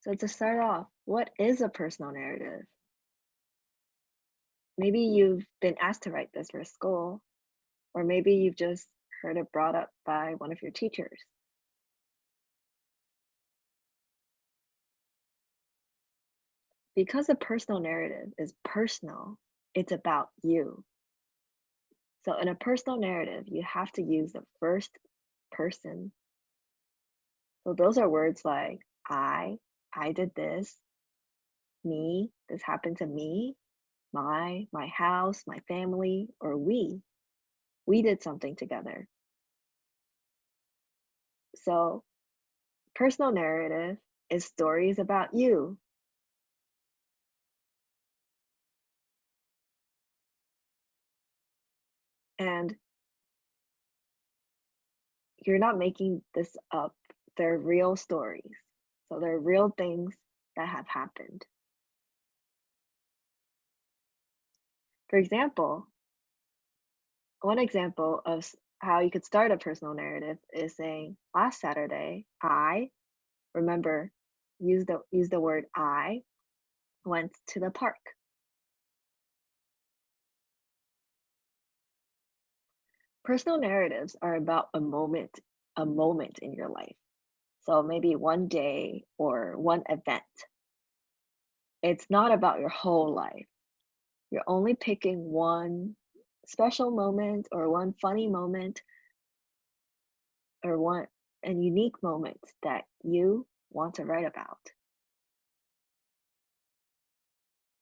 So to start off, what is a personal narrative? Maybe you've been asked to write this for school, or maybe you've just heard it brought up by one of your teachers. Because a personal narrative is personal, it's about you. So in a personal narrative, you have to use the first person. So those are words like I did this, me, this happened to me, my house, my family, or we did something together. So personal narrative is stories about you. And you're not making this up. They're real stories. So they're real things that have happened. For example, one example of how you could start a personal narrative is saying, last Saturday, I remember use the word I went to the park. Personal narratives are about a moment in your life. So maybe one day or one event. It's not about your whole life. You're only picking one special moment or one funny moment or one and unique moment that you want to write about.